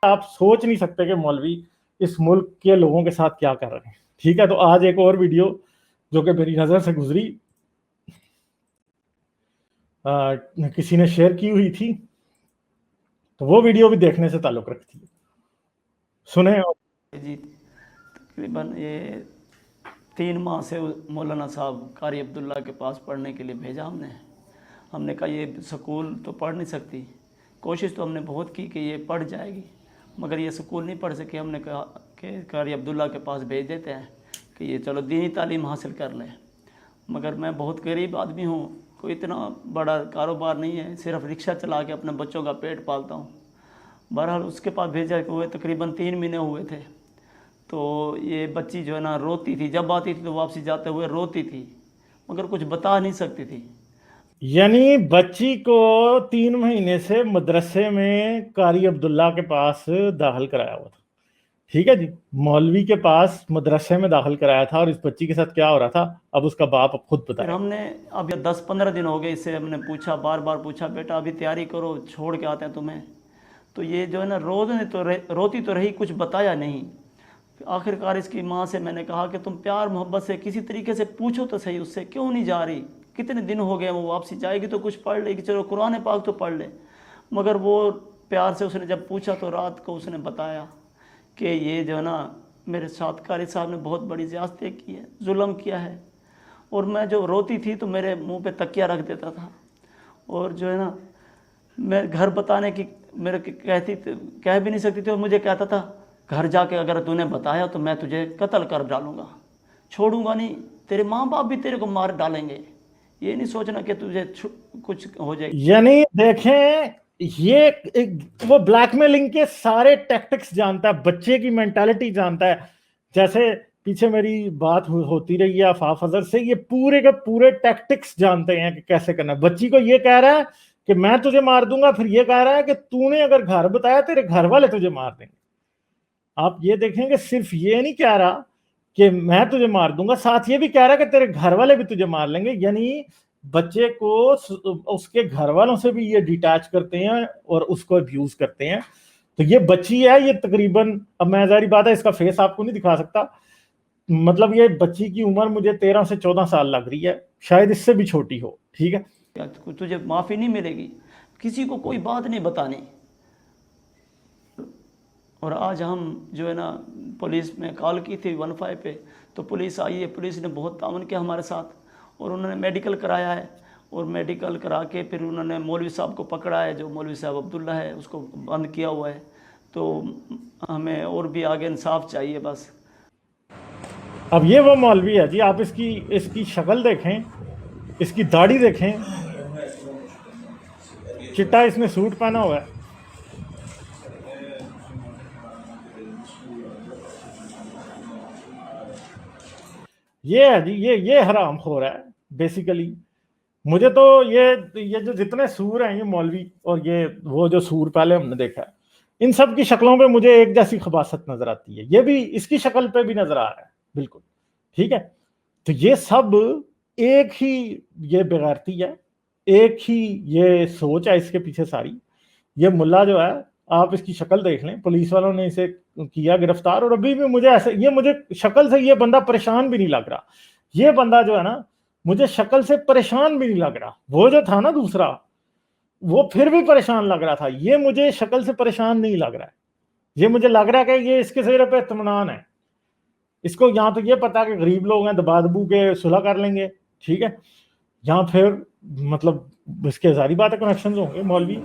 آپ سوچ نہیں سکتے کہ مولوی اس ملک کے لوگوں کے ساتھ کیا کر رہے ہیں. ٹھیک ہے, تو آج ایک اور ویڈیو جو کہ میری نظر سے گزری کسی نے شیئر کی ہوئی تھی, تو وہ ویڈیو بھی دیکھنے سے تعلق رکھتی ہے. سنیں. جی تقریباً یہ 3 ماہ سے مولانا صاحب قاری عبداللہ کے پاس پڑھنے کے لیے بھیجا ہم نے کہا یہ سکول تو پڑھ نہیں سکتی. کوشش تو ہم نے بہت کی کہ یہ پڑھ جائے گی, مگر یہ سکول نہیں پڑھ سکے. ہم نے کہا کہ قاری عبداللہ کے پاس بھیج دیتے ہیں کہ یہ چلو دینی تعلیم حاصل کر لیں. مگر میں بہت غریب آدمی ہوں, کوئی اتنا بڑا کاروبار نہیں ہے, صرف رکشہ چلا کے اپنے بچوں کا پیٹ پالتا ہوں. بہرحال اس کے پاس بھیجا ہوئے تقریباً 3 مہینے ہوئے تھے. تو یہ بچی جو ہے نا روتی تھی, جب آتی تھی تو واپسی جاتے ہوئے روتی تھی, مگر کچھ بتا نہیں سکتی تھی. یعنی بچی کو 3 مہینے سے مدرسے میں قاری عبداللہ کے پاس داخل کرایا ہوا تھا. ٹھیک ہے جی, مولوی کے پاس مدرسے میں داخل کرایا تھا, اور اس بچی کے ساتھ کیا ہو رہا تھا اب اس کا باپ اب خود پھر بتایا. ہم نے اب 10-15 دن ہو گئے, اس سے ہم نے پوچھا, بار بار پوچھا, بیٹا ابھی تیاری کرو, چھوڑ کے آتے ہیں تمہیں. تو یہ جو ہے نا روتی تو رہی, کچھ بتایا نہیں. آخر کار اس کی ماں سے میں نے کہا کہ تم پیار محبت سے کسی طریقے سے پوچھو تو صحیح, اس سے کیوں نہیں جا رہی, کتنے دن ہو گئے, وہ واپسی جائے گی تو کچھ پڑھ لے گی, چلو قرآن پاک تو پڑھ لے. مگر وہ پیار سے اس نے جب پوچھا تو رات کو اس نے بتایا کہ یہ جو ہے نا میرے ساتھ قاری صاحب نے بہت بڑی زیادتی کی ہے, ظلم کیا ہے. اور میں جو روتی تھی تو میرے منہ پہ تکیہ رکھ دیتا تھا, اور جو ہے نا میں گھر بتانے کی میرے کہہ بھی نہیں سکتی تھی, اور مجھے کہتا تھا گھر جا کے اگر تو نے بتایا تو میں تجھے قتل کر ڈالوں گا, چھوڑوں گا نہیں, تیرے ماں باپ بھی تیرے کو مار ڈالیں گے, یہ نہیں سوچنا کہ تجھے کچھ ہو جائے. یعنی دیکھیں, یہ وہ بلیک میلنگ کے سارے ٹیکٹکس جانتا ہے, بچے کی مینٹالٹی جانتا ہے. جیسے پیچھے میری بات ہوتی رہی ہے آفاف اظہر سے, یہ پورے کے پورے ٹیکٹکس جانتے ہیں کہ کیسے کرنا ہے. بچی کو یہ کہہ رہا ہے کہ میں تجھے مار دوں گا, پھر یہ کہہ رہا ہے کہ تو نے اگر گھر بتایا تیرے گھر والے تجھے مار دیں گے. آپ یہ دیکھیں کہ صرف یہ نہیں کہہ رہا کہ میں تجھے مار دوں گا, ساتھ یہ بھی کہہ رہا ہے کہ تیرے گھر والے بھی تجھے مار لیں گے. یعنی بچے کو اس کے گھر والوں سے بھی یہ ڈیٹیچ کرتے ہیں اور اس کو ابیوز کرتے ہیں. تو یہ بچی ہے, یہ تقریباً, اب میں ظاہری بات ہے اس کا فیس آپ کو نہیں دکھا سکتا, مطلب یہ بچی کی عمر مجھے 13 سے 14 سال لگ رہی ہے, شاید اس سے بھی چھوٹی ہو. ٹھیک ہے, تجھے معافی نہیں ملے گی, کسی کو کوئی بات نہیں بتانی. اور آج ہم جو ہے نا پولیس میں کال کی تھی 15 پہ, تو پولیس آئی ہے, پولیس نے بہت تعاون کیا ہمارے ساتھ, اور انہوں نے میڈیکل کرایا ہے, اور میڈیکل کرا کے پھر انہوں نے مولوی صاحب کو پکڑا ہے, جو مولوی صاحب عبداللہ ہے اس کو بند کیا ہوا ہے. تو ہمیں اور بھی آگے انصاف چاہیے بس. اب یہ وہ مولوی ہے جی, آپ اس کی شکل دیکھیں, اس کی داڑھی دیکھیں, چٹا اس نے سوٹ پہنا ہوا ہے. یہ ہے جی, یہ حرام خور ہے بیسیکلی. مجھے تو یہ جو جتنے سور ہیں یہ مولوی, اور یہ وہ جو سور پہلے ہم نے دیکھا ہے, ان سب کی شکلوں پہ مجھے ایک جیسی خباثت نظر آتی ہے. یہ بھی اس کی شکل پہ بھی نظر آ رہا ہے بالکل. ٹھیک ہے, تو یہ سب ایک ہی یہ بغیرتی ہے, ایک ہی یہ سوچ ہے اس کے پیچھے ساری. یہ ملا جو ہے, آپ اس کی شکل دیکھ لیں, پولیس والوں نے اسے کیا گرفتار, اور ابھی بھی مجھے شکل سے یہ بندہ پریشان بھی نہیں لگ رہا. یہ بندہ جو ہے نا مجھے شکل سے پریشان بھی نہیں لگ رہا. وہ جو تھا نا دوسرا, وہ پھر بھی پریشان لگ رہا تھا. یہ مجھے شکل سے پریشان نہیں لگ رہا ہے. یہ مجھے لگ رہا ہے کہ یہ اس کے چہرے پہ اطمینان ہے. اس کو یہاں تو یہ پتا کہ غریب لوگ ہیں, دبا دبو کے صلح کر لیں گے. ٹھیک ہے, یہاں پھر مطلب اس کے ظاہری بات ہے کنیکشنز ہوں گے مولوی.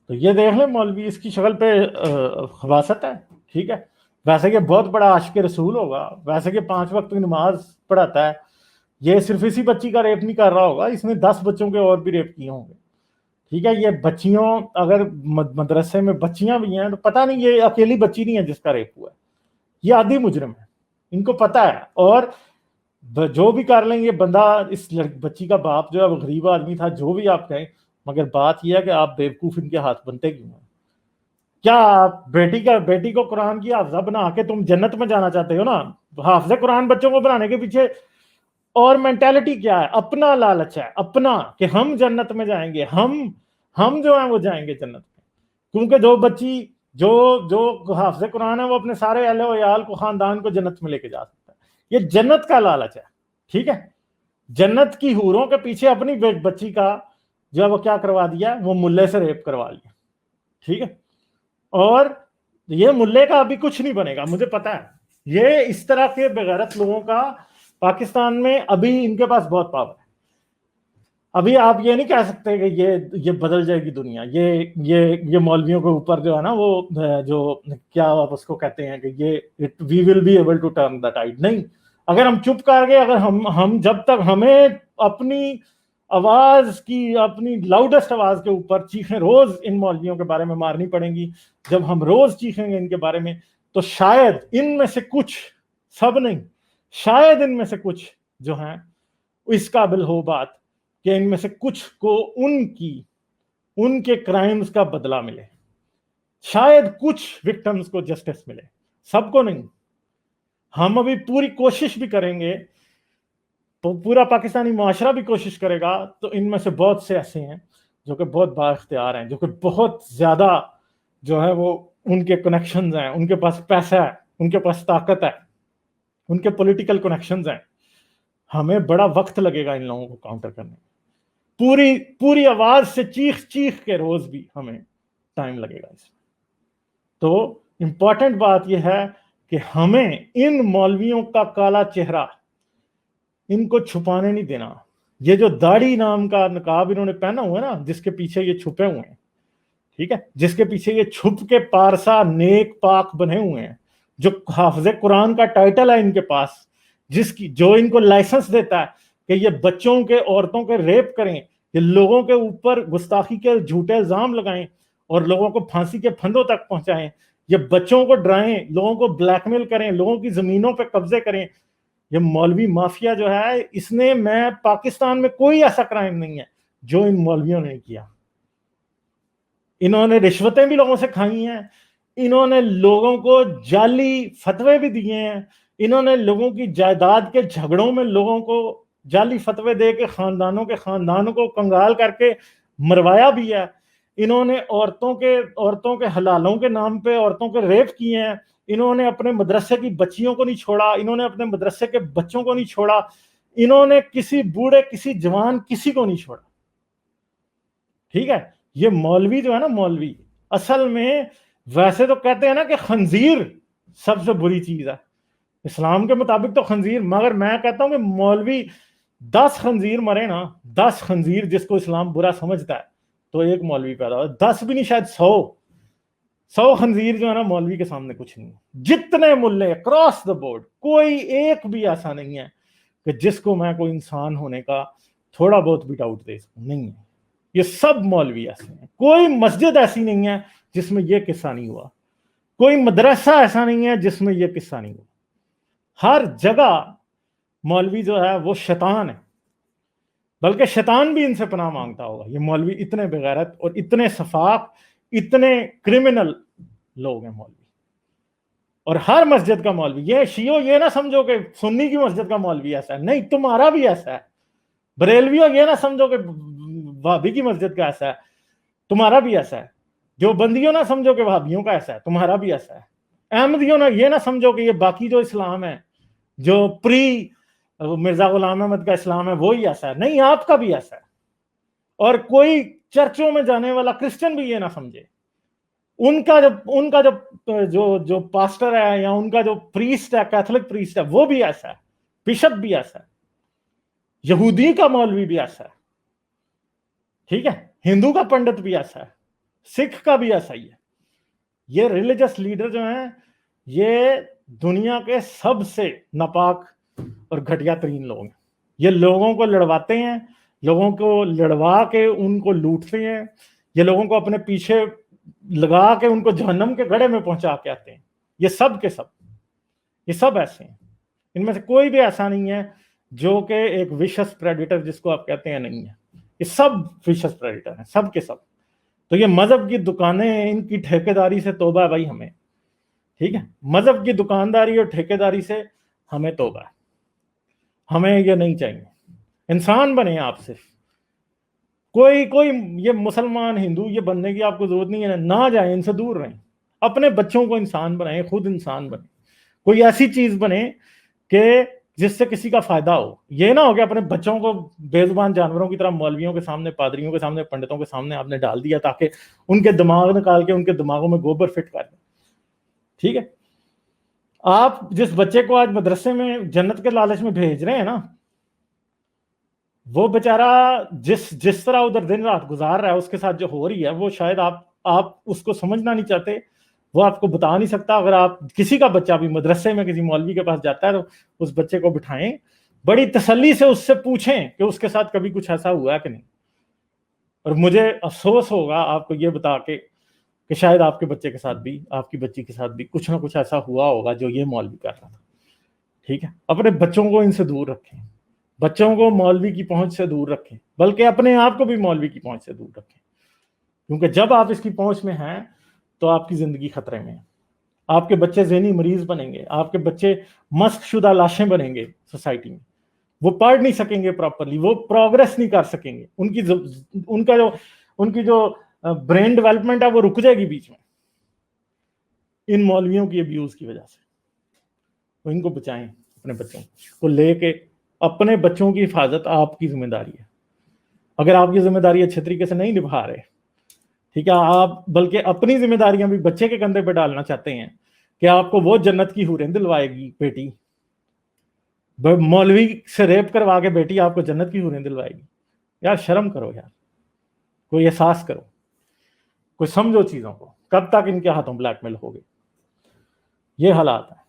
تو یہ دیکھ لیں مولوی, اس کی شکل پہ خباثت ہے. ٹھیک ہے, ویسے کہ بہت بڑا عاشق رسول ہوگا, ویسے کہ 5 وقت کی نماز پڑھاتا ہے. یہ صرف اسی بچی کا ریپ نہیں کر رہا ہوگا, اس نے 10 بچوں کے اور بھی ریپ کیے ہوں گے. ٹھیک ہے, یہ بچیوں, اگر مدرسے میں بچیاں بھی ہیں تو پتہ نہیں یہ اکیلی بچی نہیں ہے جس کا ریپ ہوا ہے, یہ عادی مجرم ہے, ان کو پتہ ہے. اور جو بھی کر لیں، یہ بندہ اس بچی کا باپ جو ہے وہ غریب آدمی تھا، جو بھی آپ کہیں، مگر بات یہ ہے کہ آپ بیوقوف ان کے ہاتھ بنتے کیوں ہیں؟ کیا آپ بیٹی کو قرآن کی حافظہ بنا کے تم جنت میں جانا چاہتے ہو نا؟ حافظ قرآن بچوں کو بنانے کے پیچھے اور مینٹالٹی کیا ہے؟ اپنا لالچ ہے، اپنا کہ ہم جنت میں جائیں گے، ہم جو ہیں وہ جائیں گے جنت میں. کیونکہ جو بچی جو حافظ قرآن ہے وہ اپنے سارے اہل و عیال کو، خاندان کو جنت میں لے کے جا سکتا ہے. یہ جنت کا لالچ ہے. ٹھیک ہے، جنت کی حوروں کے پیچھے اپنی بچی کا جو ہے وہ کیا کروا دیا، وہ ملے سے ریپ کروا لیا. ٹھیک ہے، اور یہ ملے کا ابھی کچھ نہیں بنے گا، مجھے پتا ہے. یہ اس طرح کے بغیرت لوگوں کا پاکستان میں ابھی ان کے پاس بہت پاور ہے. ابھی آپ یہ نہیں کہہ سکتے کہ یہ بدل جائے گی دنیا. یہ مولویوں کے اوپر جو ہے نا وہ جو کیا آپ اس کو کہتے ہیں کہ یہ we will be able to turn the tide. نہیں، اگر ہم چپ کر گئے، اگر ہم جب تک ہمیں اپنی آواز کی، اپنی لاؤڈسٹ آواز کے اوپر چیخیں روز ان مولویوں کے بارے میں مارنی پڑیں گی. جب ہم روز چیخیں گے ان کے بارے میں، تو شاید ان میں سے کچھ، سب نہیں، شاید ان میں سے کچھ جو ہیں اس قابل ہو بات کہ ان میں سے کچھ کو ان کے کرائمز کا بدلہ ملے. شاید کچھ وکٹمز کو جسٹس ملے، سب کو نہیں. ہم ابھی پوری کوشش بھی کریں گے، پورا پاکستانی معاشرہ بھی کوشش کرے گا، تو ان میں سے بہت سے ایسے ہیں جو کہ بہت با اختیار ہیں، جو کہ بہت زیادہ جو ہے وہ ان کے کنیکشنز ہیں، ان کے پاس پیسہ ہے، ان کے پاس طاقت ہے، ان کے پولیٹیکل کنیکشنز ہیں. ہمیں بڑا وقت لگے گا ان لوگوں کو کاؤنٹر کرنے میں. پوری آواز سے چیخ کے روز بھی ہمیں ٹائم لگے گا اس میں. تو امپورٹنٹ بات یہ ہے کہ ہمیں ان مولویوں کا کالا چہرہ ان کو چھپانے نہیں دینا. یہ جو داڑھی نام کا نقاب انہوں نے پہنا ہوا ہے نا، جس کے پیچھے یہ چھپے ہوئے ہیں، ٹھیک ہے، جس کے پیچھے یہ چھپ کے پارسا نیک پاک بنے ہوئے ہیں، جو حافظ قرآن کا ٹائٹل ہے ان کے پاس، جو ان کو لائسنس دیتا ہے کہ یہ بچوں کے، عورتوں کے ریپ کریں، یہ لوگوں کے اوپر گستاخی کے جھوٹے الزام لگائیں اور لوگوں کو پھانسی کے پھندوں تک پہنچائیں، یہ بچوں کو ڈرائیں، لوگوں کو بلیک میل کریں، لوگوں کی زمینوں پہ قبضے کریں. یہ مولوی مافیا جو ہے، اس نے، میں پاکستان میں کوئی ایسا کرائم نہیں ہے جو ان مولویوں نے کیا. انہوں نے رشوتیں بھی لوگوں سے کھائی ہیں، انہوں نے لوگوں کو جعلی فتوے بھی دیے ہیں، انہوں نے لوگوں کی جائیداد کے جھگڑوں میں لوگوں کو جعلی فتوے دے کے خاندانوں کو کنگال کر کے مروایا بھی ہے. انہوں نے عورتوں کے حلالوں کے نام پہ عورتوں کے ریپ کیے ہیں. انہوں نے اپنے مدرسے کی بچیوں کو نہیں چھوڑا، انہوں نے اپنے مدرسے کے بچوں کو نہیں چھوڑا، انہوں نے کسی بوڑھے، کسی جوان، کسی کو نہیں چھوڑا. ٹھیک ہے، یہ مولوی جو ہے نا، مولوی اصل میں، ویسے تو کہتے ہیں نا کہ خنزیر سب سے بری چیز ہے اسلام کے مطابق، تو خنزیر، مگر میں کہتا ہوں کہ مولوی 10 خنزیر مرے نا، 10 خنزیر جس کو اسلام برا سمجھتا ہے، تو ایک مولوی پیدا ہو. 10 بھی نہیں، شاید 100 خنزیر جو ہے نا مولوی کے سامنے کچھ نہیں. جتنے ملے اکراس دا بورڈ، کوئی ایک بھی ایسا نہیں ہے کہ جس کو میں کوئی انسان ہونے کا تھوڑا بہت بھی ڈاؤٹ دے سکوں. نہیں ہے، یہ سب مولوی ایسے ہیں. کوئی مسجد ایسی نہیں ہے جس میں یہ قصہ نہیں ہوا، کوئی مدرسہ ایسا نہیں ہے جس میں یہ قصہ نہیں ہوا. ہر جگہ مولوی جو ہے وہ شیطان ہے، بلکہ شیطان بھی ان سے پناہ مانگتا ہوگا. یہ مولوی اتنے بغیرت اور اتنے سفاک، اتنے کرمنل لوگ ہیں مولوی. اور ہر مسجد کا مولوی، یہ شیعو یہ نہ سمجھو کہ سنی کی مسجد کا مولوی ایسا ہے، نہیں، تمہارا بھی ایسا ہے. بریلویوں یہ نہ سمجھو کہ وہابی کی مسجد کا ایسا ہے، تمہارا بھی ایسا ہے. جو بندیوں نہ سمجھو کہ وہابیوں کا ایسا ہے، تمہارا بھی ایسا ہے. احمدیوں نے یہ نہ سمجھو کہ یہ باقی جو اسلام ہے، جو مرزا غلام احمد کا اسلام ہے، وہی ایسا ہے. نہیں، آپ کا بھی ایسا ہے. اور کوئی چرچوں میں جانے والا کرسچن بھی یہ نہ سمجھے. ان کا جو پاسٹر ہے یا ان کا جو پریسٹ ہے، کیتھولک پریسٹ ہے، وہ بھی ایسا ہے، بشپ بھی ایسا ہے، یہودی کا مولوی بھی ایسا ہے، ٹھیک ہے، ہندو کا پنڈت بھی ایسا ہے، سکھ کا بھی ایسا ہی ہے. یہ ریلیجس لیڈر جو ہیں، یہ دنیا کے سب سے ناپاک اور گھٹیا ترین لوگ ہیں. یہ لوگوں کو لڑواتے ہیں، لوگوں کو لڑوا کے ان کو لوٹتے ہیں، یہ لوگوں کو اپنے پیچھے لگا کے ان کو جہنم کے گڑھے میں پہنچا کے آتے ہیں. یہ سب کے سب، یہ سب ایسے ہیں. ان میں سے کوئی بھی ایسا نہیں ہے جو کہ ایک ویشس پریڈیٹر جس کو آپ کہتے ہیں نہیں ہے. یہ سب ویشس پریڈیٹر ہیں, سب کے سب. تو یہ مذہب کی دکانیں ہیں, ان کی ٹھیکیداری سے توبہ ہے بھائی ہمیں, ٹھیک ہے. مذہب کی دکانداری اور ٹھیکیداری سے ہمیں توبہ ہے, ہمیں یہ نہیں چاہیے. انسان بنے آپ صرف, کوئی یہ مسلمان ہندو یہ بننے کی آپ کو ضرورت نہیں ہے, نہ جائیں, ان سے دور رہیں. اپنے بچوں کو انسان بنائیں, خود انسان بنیں, کوئی ایسی چیز بنے کہ جس سے کسی کا فائدہ ہو. یہ نہ ہو کہ اپنے بچوں کو بے زبان جانوروں کی طرح مولویوں کے سامنے, پادریوں کے سامنے, پنڈتوں کے سامنے آپ نے ڈال دیا تاکہ ان کے دماغ نکال کے ان کے دماغوں میں گوبر فٹ کر دیں, ٹھیک ہے. آپ جس بچے کو آج مدرسے میں جنت کے لالچ میں بھیج رہے ہیں نا, وہ بیچارہ جس طرح ادھر دن رات گزار رہا ہے, اس کے ساتھ جو ہو رہی ہے وہ شاید آپ اس کو سمجھنا نہیں چاہتے, وہ آپ کو بتا نہیں سکتا. اگر آپ کسی کا بچہ بھی مدرسے میں کسی مولوی کے پاس جاتا ہے تو اس بچے کو بٹھائیں, بڑی تسلی سے اس سے پوچھیں کہ اس کے ساتھ کبھی کچھ ایسا ہوا ہے کہ نہیں. اور مجھے افسوس ہوگا آپ کو یہ بتا کے کہ شاید آپ کے بچے کے ساتھ بھی, آپ کی بچی کے ساتھ بھی کچھ نہ کچھ ایسا ہوا ہوگا جو یہ مولوی کر رہا تھا, ٹھیک ہے. اپنے بچوں کو ان سے دور رکھیں, بچوں کو مولوی کی پہنچ سے دور رکھیں, بلکہ اپنے آپ کو بھی مولوی کی پہنچ سے دور رکھیں. کیونکہ جب آپ اس کی پہنچ میں ہیں تو آپ کی زندگی خطرے میں ہے. آپ کے بچے ذہنی مریض بنیں گے, آپ کے بچے مسخ شدہ لاشیں بنیں گے سوسائٹی میں. وہ پڑھ نہیں سکیں گے پراپرلی, وہ پروگریس نہیں کر سکیں گے, ان کی جو برین ڈیولپمنٹ ہے وہ رک جائے گی بیچ میں, ان مولویوں کی ابیوز کی وجہ سے. تو ان کو بچائیں, اپنے بچوں کو لے کے. اپنے بچوں کی حفاظت آپ کی ذمہ داری ہے. اگر آپ کی ذمہ داری اچھے طریقے سے نہیں نبھا رہے, ٹھیک ہے, آپ بلکہ اپنی ذمہ داریاں بھی بچے کے کندھے پہ ڈالنا چاہتے ہیں کہ آپ کو وہ جنت کی حوریں دلوائے گی بیٹی, مولوی سے ریپ کروا کے بیٹی آپ کو جنت کی حوریں دلوائے گی. یار شرم کرو یار, کوئی احساس کرو, کوئی سمجھو چیزوں کو. کب تک ان کے ہاتھوں بلیک میل ہوگے؟ یہ حالات ہیں.